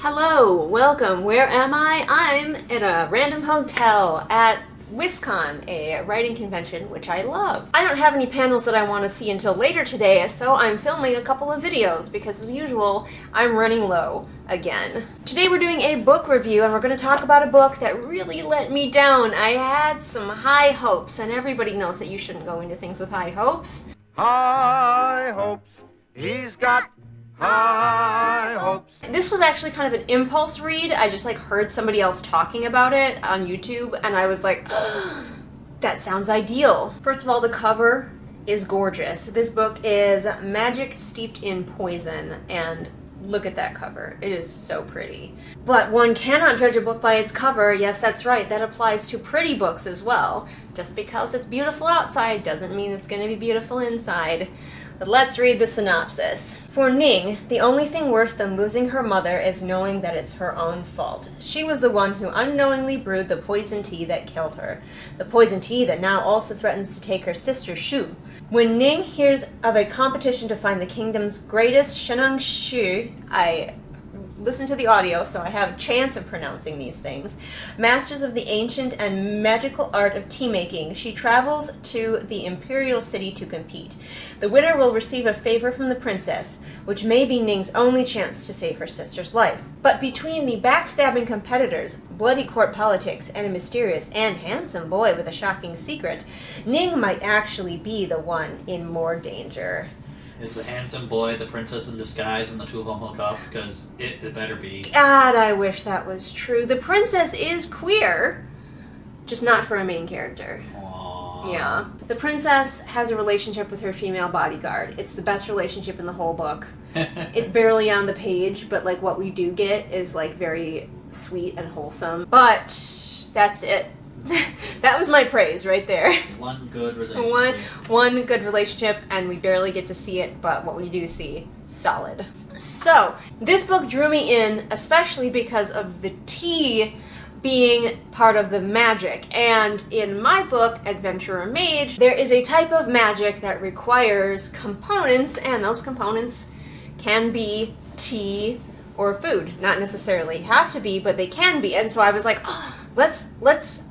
Hello, welcome. Where am I? I'm in a random hotel at WisCon, a writing convention, which I love. I don't have any panels that I want to see until later today, so I'm filming a couple of videos because, as usual, I'm running low again. Today we're doing a book review, and we're going to talk about a book that really let me down. I had some high hopes, and everybody knows that you shouldn't go into things with high hopes. High hopes, he's got high hopes. This was actually kind of an impulse read. I just heard somebody else talking about it on YouTube, and I was like, oh, that sounds ideal. First of all, the cover is gorgeous. This book is Magic Steeped in Poison, and look at that cover. It is so pretty. But one cannot judge a book by its cover. Yes, that's right. That applies to pretty books as well. Just because it's beautiful outside doesn't mean it's going to be beautiful inside. But let's read the synopsis. For Ning, the only thing worse than losing her mother is knowing that it's her own fault. She was the one who unknowingly brewed the poison tea that killed her. The poison tea that now also threatens to take her sister Shu. When Ning hears of a competition to find the kingdom's greatest Sheneng Shu, I listen to the audio so I have a chance of pronouncing these things, masters of the ancient and magical art of tea making, she travels to the imperial city to compete. The winner will receive a favor from the princess, which may be Ning's only chance to save her sister's life. But between the backstabbing competitors, bloody court politics, and a mysterious and handsome boy with a shocking secret, Ning might actually be the one in more danger. Is the handsome boy the princess in disguise and the two of them hook up? Because it better be. God, I wish that was true. The princess is queer, just not for a main character. Aww. Yeah. The princess has a relationship with her female bodyguard. It's the best relationship in the whole book. It's barely on the page, but what we do get is very sweet and wholesome. But that's it. That was my praise right there. One good relationship. One good relationship, and we barely get to see it, but what we do see, solid. So, this book drew me in, especially because of the tea being part of the magic. And in my book, Adventurer Mage, there is a type of magic that requires components, and those components can be tea or food. Not necessarily have to be, but they can be. And so I was like, oh,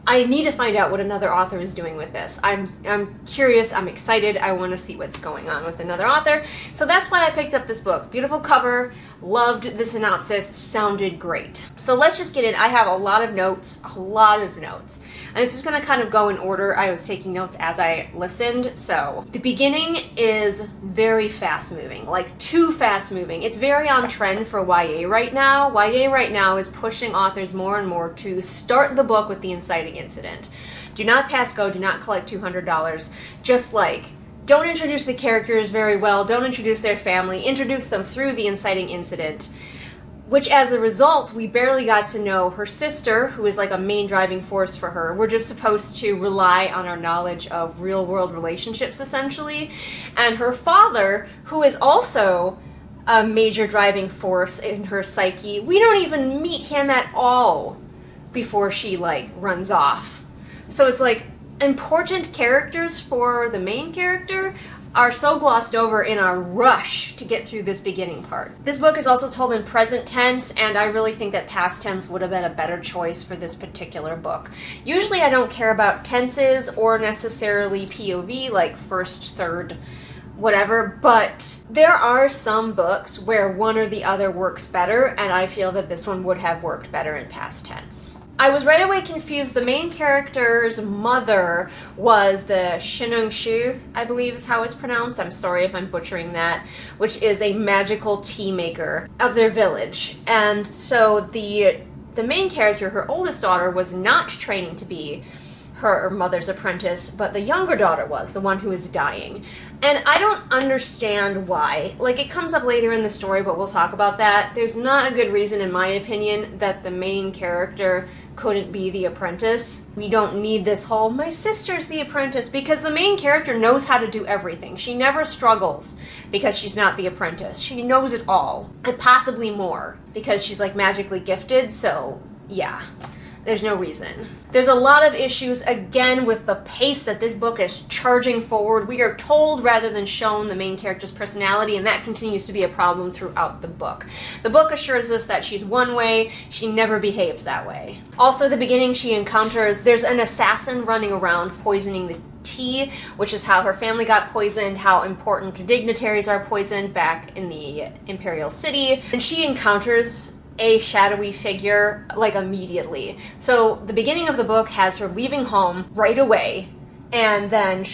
I need to find out what another author is doing with this. I'm curious, I'm excited, I want to see what's going on with another author. So that's why I picked up this book. Beautiful cover, loved the synopsis, sounded great. So let's just get in. I have a lot of notes. And it's just going to kind of go in order. I was taking notes as I listened. So the beginning is very fast moving, too fast moving. It's very on trend for YA right now. YA right now is pushing authors more and more to start the book with the inciting incident. Do not pass go, do not collect $200. Just don't introduce the characters very well, don't introduce their family, introduce them through the inciting incident. Which, as a result, we barely got to know her sister, who is a main driving force for her. We're just supposed to rely on our knowledge of real-world relationships, essentially. And her father, who is also a major driving force in her psyche, we don't even meet him at all before she, runs off. So it's important characters for the main character are so glossed over in our rush to get through this beginning part. This book is also told in present tense, and I really think that past tense would have been a better choice for this particular book. Usually I don't care about tenses or necessarily POV, first, third, whatever, but there are some books where one or the other works better, and I feel that this one would have worked better in past tense. I was right away confused. The main character's mother was the Sheneng Shu, I believe is how it's pronounced. I'm sorry if I'm butchering that, which is a magical tea maker of their village. And so the main character, her oldest daughter, was not training to be her mother's apprentice, but the younger daughter was, the one who was dying. And I don't understand why. It comes up later in the story, but we'll talk about that. There's not a good reason, in my opinion, that the main character couldn't be the apprentice. We don't need this whole, my sister's the apprentice, because the main character knows how to do everything. She never struggles because she's not the apprentice. She knows it all, and possibly more, because she's magically gifted, so yeah. There's no reason. There's a lot of issues, again, with the pace that this book is charging forward. We are told rather than shown the main character's personality, and that continues to be a problem throughout the book. The book assures us that she's one way, she never behaves that way. Also, at the beginning, she encounters, there's an assassin running around poisoning the tea, which is how her family got poisoned, how important dignitaries are poisoned back in the Imperial City, and she encounters a shadowy figure, like, immediately. So the beginning of the book has her leaving home right away, and then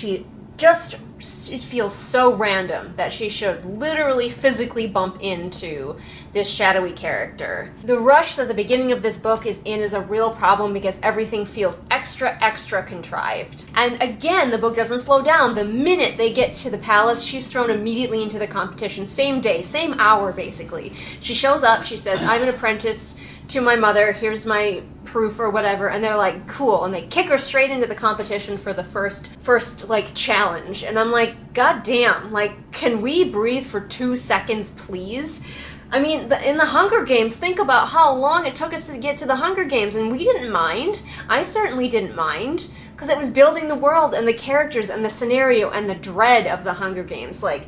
it feels so random that she should literally physically bump into this shadowy character. The rush that the beginning of this book is in is a real problem because everything feels extra contrived. And again, the book doesn't slow down. The minute they get to the palace, she's thrown immediately into the competition. Same day, same hour, basically. She shows up, she says, I'm an apprentice to my mother, here's my proof or whatever, and they're like, cool, and they kick her straight into the competition for the first like challenge, and I'm like, god damn, like, can we breathe for 2 seconds, please? I mean, in the Hunger Games, think about how long it took us to get to the Hunger Games, and we didn't mind. I certainly didn't mind, because it was building the world and the characters and the scenario and the dread of the Hunger Games. Like,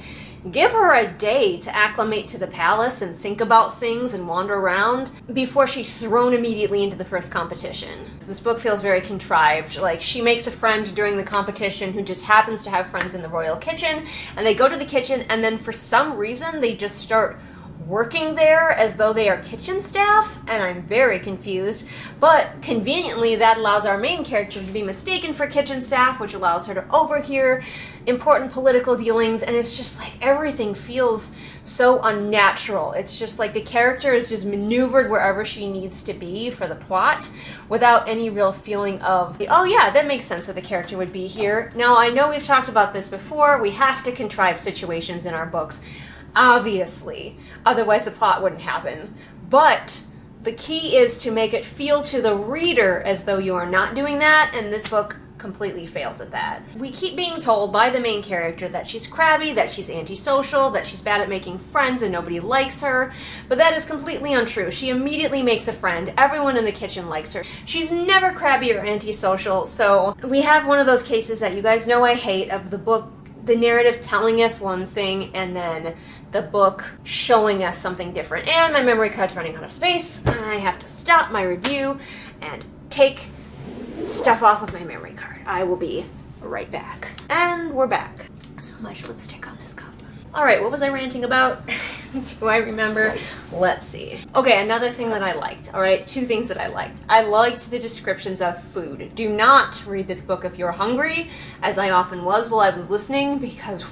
give her a day to acclimate to the palace and think about things and wander around before she's thrown immediately into the first competition. This book feels very contrived. Like, she makes a friend during the competition who just happens to have friends in the royal kitchen, and they go to the kitchen, and then for some reason they just start working there as though they are kitchen staff, and I'm very confused. But conveniently, that allows our main character to be mistaken for kitchen staff, which allows her to overhear important political dealings, and it's just like everything feels so unnatural. It's just like the character is just maneuvered wherever she needs to be for the plot without any real feeling of, oh yeah, that makes sense that the character would be here. Now, I know we've talked about this before. We have to contrive situations in our books, obviously, otherwise the plot wouldn't happen. But the key is to make it feel to the reader as though you are not doing that, and this book completely fails at that. We keep being told by the main character that she's crabby, that she's antisocial, that she's bad at making friends and nobody likes her, but that is completely untrue. She immediately makes a friend. Everyone in the kitchen likes her. She's never crabby or antisocial, so we have one of those cases that you guys know I hate, of the book, the narrative telling us one thing and then the book showing us something different. And my memory card's running out of space. I have to stop my review and take stuff off of my memory card. I will be right back. And we're back. So much lipstick on this cup. Alright, what was I ranting about? Do I remember? Let's see. Okay, another thing that I liked. Alright, 2 things that I liked. I liked the descriptions of food. Do not read this book if you're hungry, as I often was while I was listening, because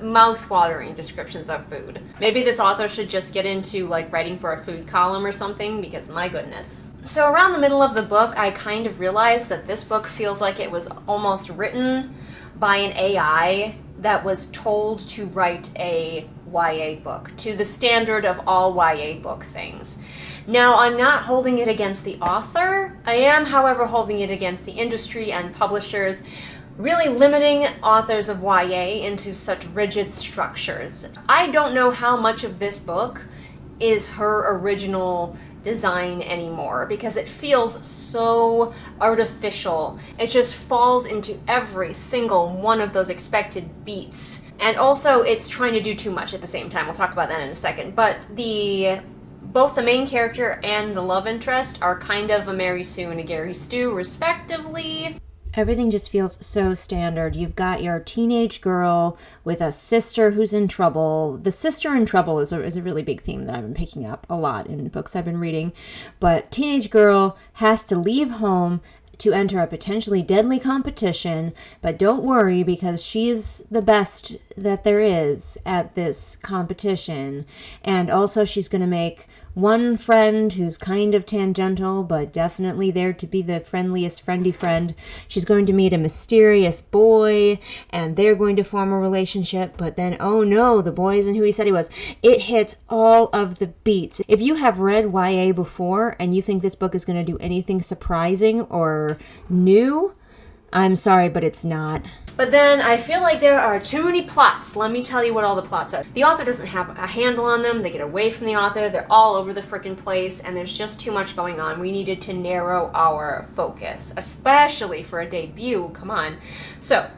mouth-watering descriptions of food. Maybe this author should just get into, like, writing for a food column or something, because my goodness. So around the middle of the book, I kind of realized that this book feels like it was almost written by an AI that was told to write a YA book, to the standard of all YA book things. Now, I'm not holding it against the author. I am, however, holding it against the industry and publishers, really limiting authors of YA into such rigid structures. I don't know how much of this book is her original design anymore, because it feels so artificial. It just falls into every single one of those expected beats. And also, it's trying to do too much at the same time. We'll talk about that in a second. But both the main character and the love interest are kind of a Mary Sue and a Gary Stu, respectively. Everything just feels so standard. You've got your teenage girl with a sister who's in trouble. The sister in trouble is a really big theme that I've been picking up a lot in books I've been reading. But teenage girl has to leave home to enter a potentially deadly competition, but don't worry because she's the best that there is at this competition. And also she's going to make one friend who's kind of tangential, but definitely there to be the friendliest friendy friend. She's going to meet a mysterious boy, and they're going to form a relationship, but then, oh no, the boy isn't who he said he was. It hits all of the beats. If you have read YA before, and you think this book is going to do anything surprising or new, I'm sorry, but it's not. But then I feel like there are too many plots. Let me tell you what all the plots are. The author doesn't have a handle on them. They get away from the author. They're all over the frickin' place, and there's just too much going on. We needed to narrow our focus, especially for a debut. Come on. So,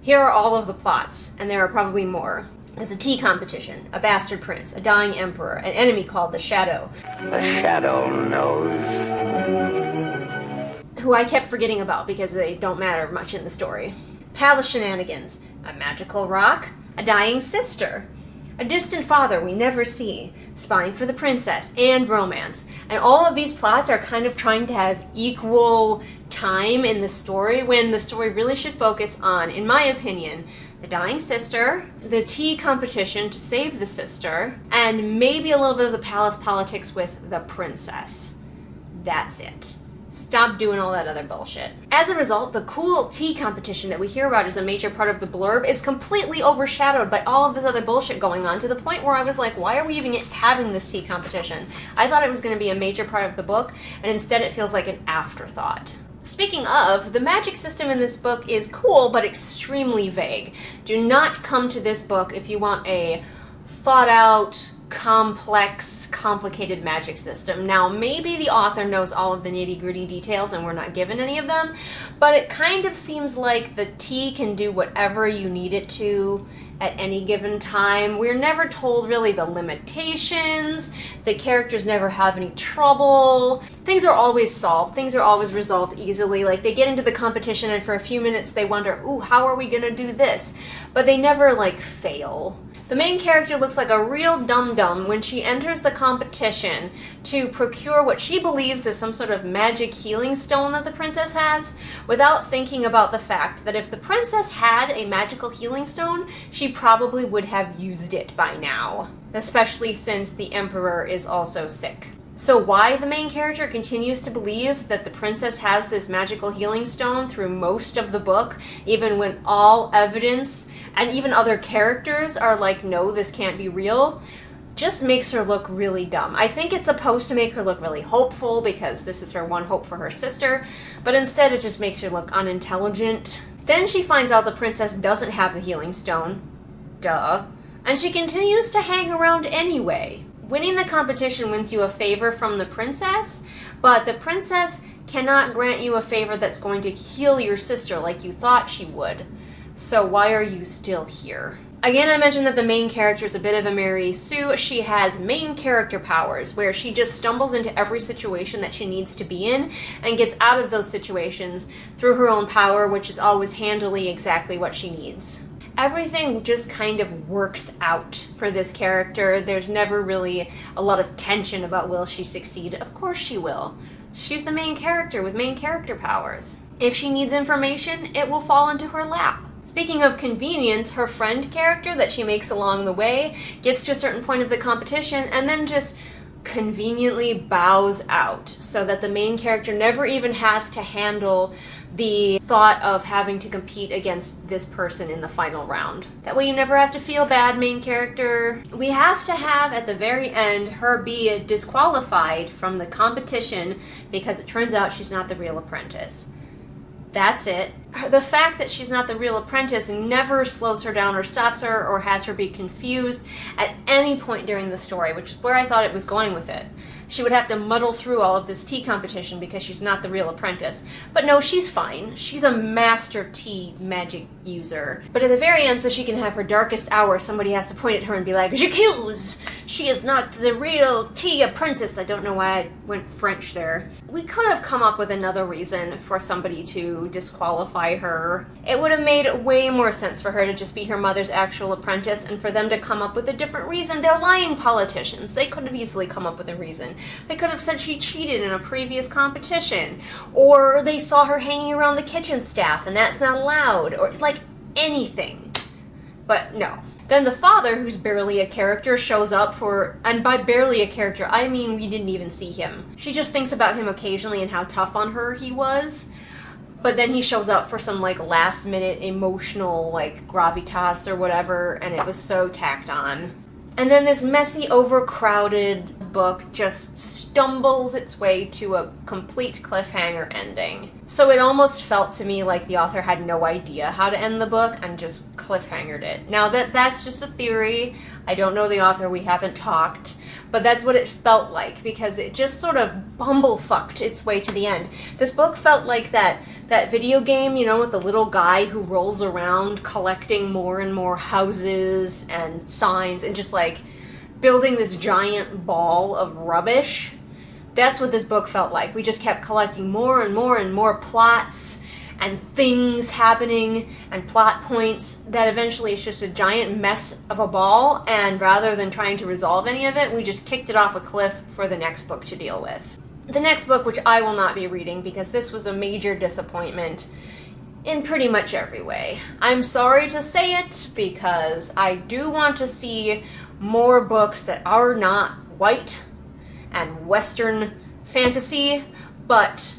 here are all of the plots, and there are probably more. There's a tea competition, a bastard prince, a dying emperor, an enemy called the Shadow. The shadow knows. Who I kept forgetting about because they don't matter much in the story. Palace shenanigans, a magical rock, a dying sister, a distant father we never see, spying for the princess, and romance. And all of these plots are kind of trying to have equal time in the story when the story really should focus on, in my opinion, the dying sister, the tea competition to save the sister, and maybe a little bit of the palace politics with the princess. That's it. Stop doing all that other bullshit. As a result, the cool tea competition that we hear about as a major part of the blurb is completely overshadowed by all of this other bullshit going on, to the point where I was like, why are we even having this tea competition? I thought it was going to be a major part of the book, and instead it feels like an afterthought. Speaking of, the magic system in this book is cool, but extremely vague. Do not come to this book if you want a thought-out, complex, complicated magic system. Now, maybe the author knows all of the nitty-gritty details and we're not given any of them, but it kind of seems like the tea can do whatever you need it to at any given time. We're never told really the limitations. The characters never have any trouble. Things are always solved. Things are always resolved easily. Like, they get into the competition and for a few minutes they wonder, ooh, how are we gonna do this? But they never, like, fail. The main character looks like a real dum-dum when she enters the competition to procure what she believes is some sort of magic healing stone that the princess has, without thinking about the fact that if the princess had a magical healing stone, she probably would have used it by now, especially since the emperor is also sick. So why the main character continues to believe that the princess has this magical healing stone through most of the book, even when all evidence and even other characters are like, no, this can't be real, just makes her look really dumb. I think it's supposed to make her look really hopeful because this is her one hope for her sister, but instead it just makes her look unintelligent. Then she finds out the princess doesn't have the healing stone. Duh. And she continues to hang around anyway. Winning the competition wins you a favor from the princess, but the princess cannot grant you a favor that's going to heal your sister like you thought she would. So why are you still here? Again, I mentioned that the main character is a bit of a Mary Sue. She has main character powers, where she just stumbles into every situation that she needs to be in and gets out of those situations through her own power, which is always handily exactly what she needs. Everything just kind of works out for this character. There's never really a lot of tension about will she succeed. Of course she will. She's the main character with main character powers. If she needs information, it will fall into her lap. Speaking of convenience, her friend character that she makes along the way gets to a certain point of the competition and then just conveniently bows out, so that the main character never even has to handle the thought of having to compete against this person in the final round. That way you never have to feel bad, main character. We have to have, at the very end, her be disqualified from the competition because it turns out she's not the real apprentice. That's it. The fact that she's not the real apprentice never slows her down or stops her or has her be confused at any point during the story, which is where I thought it was going with it. She would have to muddle through all of this tea competition because she's not the real apprentice. But no, she's fine. She's a master tea magic user. But at the very end, so she can have her darkest hour, somebody has to point at her and be like, "J'accuse! She is not the real tea apprentice." I don't know why I went French there. We could have come up with another reason for somebody to disqualify her. It would have made way more sense for her to just be her mother's actual apprentice, and for them to come up with a different reason. They're lying politicians. They could have easily come up with a reason. They could have said she cheated in a previous competition, or they saw her hanging around the kitchen staff and that's not allowed, or like anything. But no. Then the father, who's barely a character, shows up for, and by barely a character, I mean we didn't even see him. She just thinks about him occasionally and how tough on her he was. But then he shows up for some like last minute emotional like gravitas or whatever, and it was so tacked on. And then this messy, overcrowded book just stumbles its way to a complete cliffhanger ending. So it almost felt to me like the author had no idea how to end the book and just cliffhangered it. Now that's just a theory. I don't know the author, we haven't talked, but that's what it felt like because it just sort of bumblefucked its way to the end. This book felt like that video game, you know, with the little guy who rolls around collecting more and more houses and signs and just like building this giant ball of rubbish. That's what this book felt like. We just kept collecting more and more and more plots and things happening and plot points that eventually it's just a giant mess of a ball, and rather than trying to resolve any of it, we just kicked it off a cliff for the next book to deal with. The next book, which I will not be reading because this was a major disappointment in pretty much every way. I'm sorry to say it because I do want to see more books that are not white and Western fantasy, but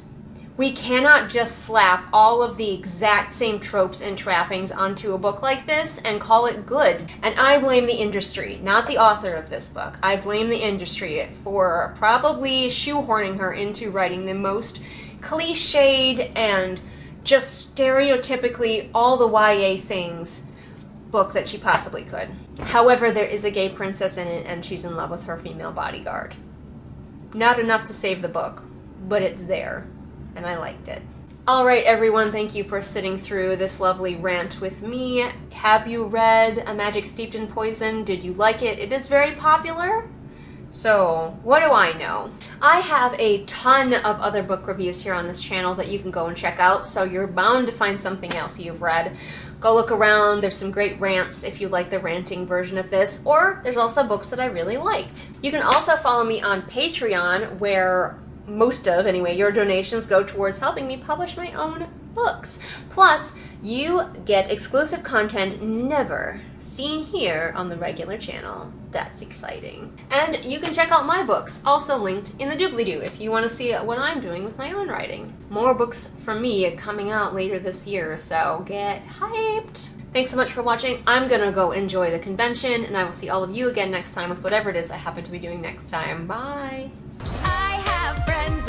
we cannot just slap all of the exact same tropes and trappings onto a book like this and call it good. And I blame the industry, not the author of this book. I blame the industry for probably shoehorning her into writing the most cliched and just stereotypically all the YA things book that she possibly could. However, there is a gay princess in it and she's in love with her female bodyguard. Not enough to save the book, but it's there. And I liked it. Alright everyone, thank you for sitting through this lovely rant with me. Have you read A Magic Steeped in Poison? Did you like it? It is very popular. So, what do I know? I have a ton of other book reviews here on this channel that you can go and check out, so you're bound to find something else you've read. Go look around, there's some great rants if you like the ranting version of this, or there's also books that I really liked. You can also follow me on Patreon, where most of, anyway, your donations go towards helping me publish my own books. Plus, you get exclusive content never seen here on the regular channel. That's exciting. And you can check out my books, also linked in the doobly-doo if you want to see what I'm doing with my own writing. More books from me coming out later this year, so get hyped! Thanks so much for watching. I'm gonna go enjoy the convention, and I will see all of you again next time with whatever it is I happen to be doing next time. Bye!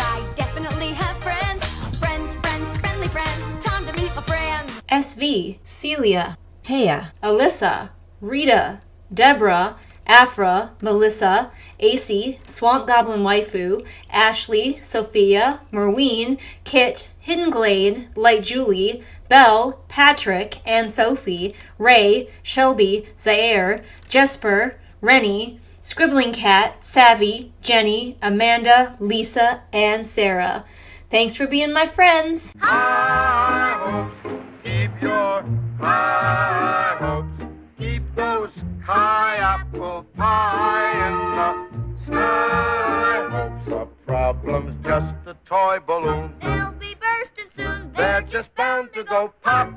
I definitely have friends. Friends, friendly friends. Time to meet my friends. SV, Celia, Taya, Alyssa, Rita, Deborah, Afra, Melissa, AC, Swamp Goblin Waifu, Ashley, Sophia, Merween, Kit, Hidden Glade, Light Julie, Belle, Patrick, and Sophie, Ray, Shelby, Zaire, Jesper, Rennie, Scribbling Cat, Savvy, Jenny, Amanda, Lisa, and Sarah. Thanks for being my friends. High hopes, keep your high hopes. Keep those high apple pie in the sky. Hopes are problems, just a toy balloon. They'll be bursting soon. They're just bound to go pop.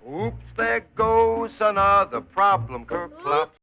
Oops, there goes another problem.